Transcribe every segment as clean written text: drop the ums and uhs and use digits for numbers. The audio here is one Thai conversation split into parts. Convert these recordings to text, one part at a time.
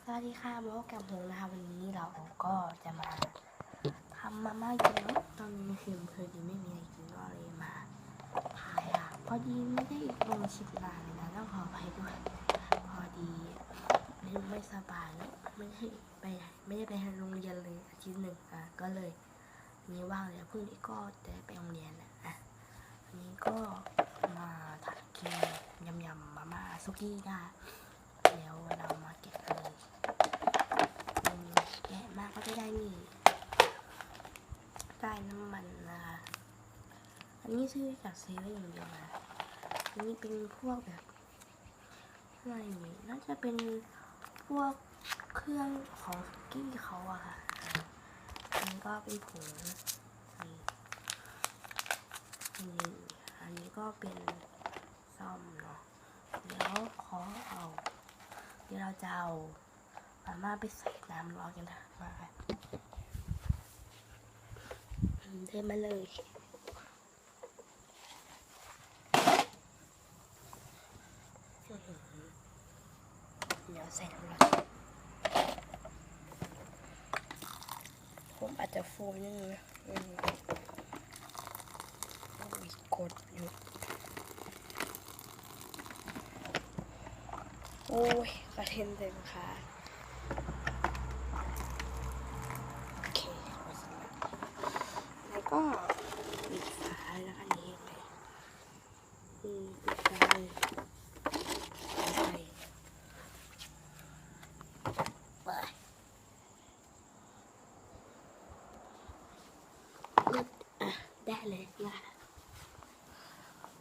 สวัสดีค่ะโมกับโฮนะคะวันนี้เราก็จะมาทำมาม่ากินเนาะตอนนี้คือเพอดีไม่มีอะไรกินก็เลยมาถ่ายค่ะพอดีไม่ได้ลงชิปนานเลยนะต้องขออภัยด้วยพอดีไม่สบายแล้วไม่ได้ไปโรงเรียนเลยอาทิตย์หนึ่งก็เลยมีว่างเลยพรุ่งนี้ก็จะไปโรงเรียนนะอันนี้ก็มาถ่ายกินยำมาม่าซุกี้ได้แล้วเรามาแกะเลยแกะมากก็จะได้นี่ได้น้ำมันนะคะอันนี้ซื้อจากเซเว่นอย่างเดียวนะอันนี้เป็นพวกแบบอะไรนี่น่าจะเป็นพวกเครื่องของซุกี้เขาอะค่ะอันนี้ก็เป็นผงอันนี้ก็เป็นซ่อมเนาะเดี๋ยวเราจะเอามาม่าไปใส่น้ำร้อนกันมาค่ะเทมาเลยเดี๋ยวใส่น้ำร้อนผมอาจจะฟูนิดนึงนะกดอยู่โอ้ยกระเทียมเต็มค่ะโอเคแล้วก็ปิดฝาแล้วอันนี้เลยปิดฝาเลยใส่ได้เลยนะ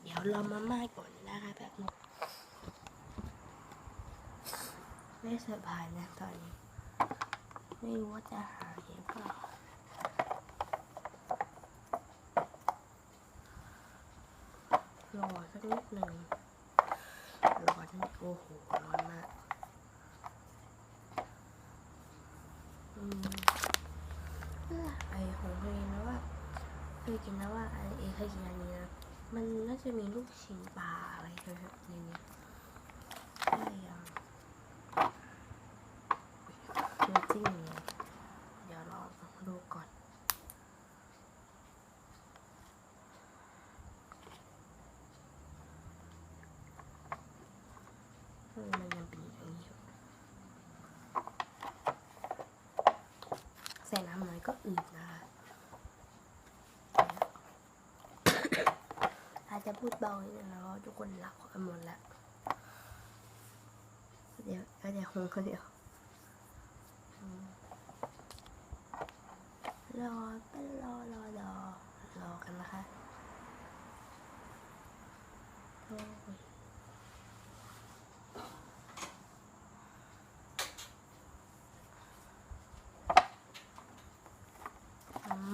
เดี๋ยวรอมาม่าก่อนนะคะแบบนึงไม่สบายนะตอนนี้ไม่รู้ว่าจะหายหรือเปล่ารอสักนิดหนึ่งร้อนโอ้โหร้อนมากไอของเพลงนะว่าเคยกินนะว่าเคยกินอันนี้นะมันน่าจะมีลูกชิ้นปลาอะไรแบบนี้ได้ยังน้ำจิ้มเนี่ยเดี๋ยวลองดูก่อนมันยังเป็นอย่างนี้ใส่น้ำหน่อยก็อืดนะคะอาจจะพูดเบานิดนึงแล้วทุกคนหลับกันหมดแล้วเดี๋ยวคงคนเดียวรอกันนะคะ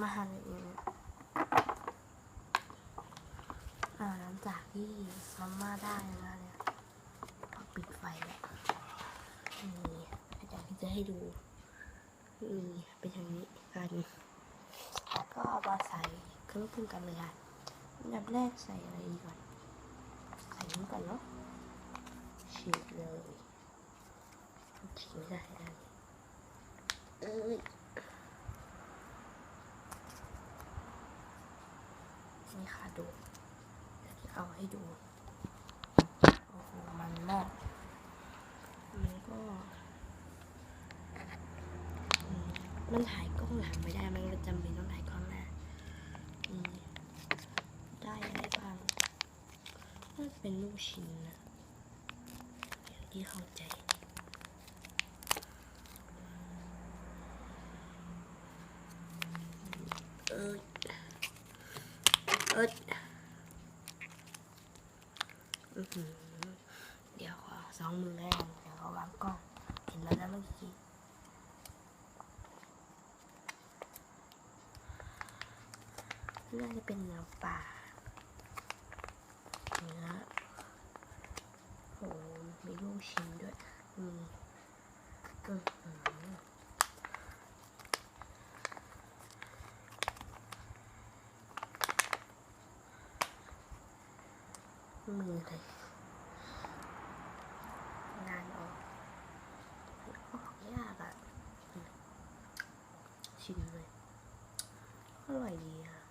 มาเลยหลังจากที่มาม่าได้แล้วเนี่ยปิดไฟแล้วนี่อาจารย์จะให้ดูเป็นอย่างนี้กันก็มาใส่เครื่องปรุงกันเลยค่ะอันดับแรกใส่อะไรดีก่อนใส่นี้ก่อนเนาะฉีกเลยฉีกไม่ได้นี่ค่ะดูจะเอาให้ดูโอ้โหมันมากมันก็มันถ่ายกล้องหลังไม่ได้มันจำเป็นต้องถ่ายกล้องหน้าได้อะไรบ้างน่าจะเป็นลูกชิ้นนะอย่างที่เข้าใจเดี๋ยวขอ2 มือแล้วเดี๋ยววางกล้องเห็นแล้วนะเมื่อกี้น่าจะเป็นเนื้อปลาเนื้อโหมีลูกชิ้นด้วยมือเลยงานออก ร่อยดีค่ะ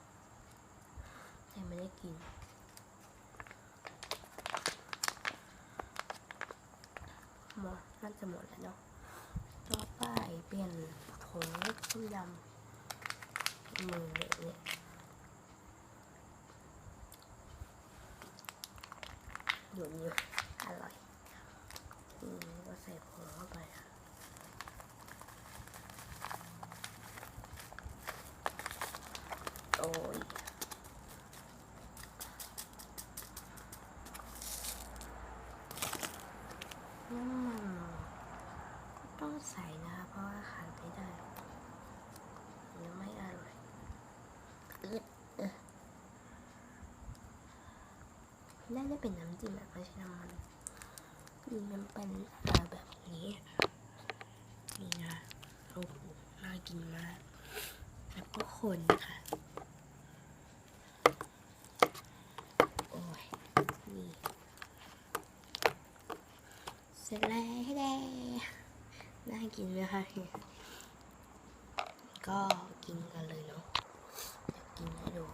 แต่ไม่ได้กินหมดน่าจะหมดแล้วเนาะต่อไปเปลี่ยนผงต้มยำมือเลยเนี่ยอยู่นี่อร่อยก็ใส่ผงเข้าไปค่ะโอ้ยน้ำมันก็ต้องใส่นะคะเพราะว่าขาดไม่ได้เดี๋ยวไม่อร่อยน่าจะเป็นน้ำจิ้มแบบไม่ใช่น้ำมันนี่มันเป็นแบบนี้นี่นะโอ้โหน่ากินมากแล้วก็คนค่ะโอ้ยนี่เสร็จแล้วน่ากินไหมคะก็กินกันเลยเนาะเดี๋ยวกินให้ดู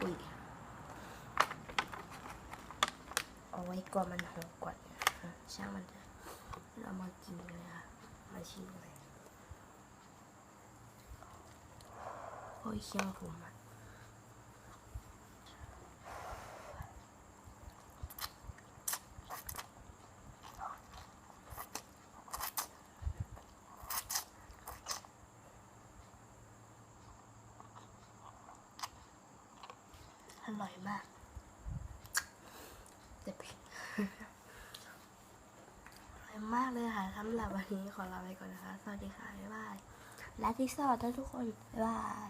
อุ้ยเอาไว้ก่อนมันหกก่อนช่างมันเถอะเรามากินเลยค่ะมาชิมเลยโอ้ยเคี้ยวผมอ่ะอร่อยมากแต่เผ็ดอร่อยมากเลยค่ะสำหรับวันนี้ขอลาไปก่อนนะคะสวัสดีค่ะบ๊ายบายและที่สวัสดีทุกคนบ๊ายบาย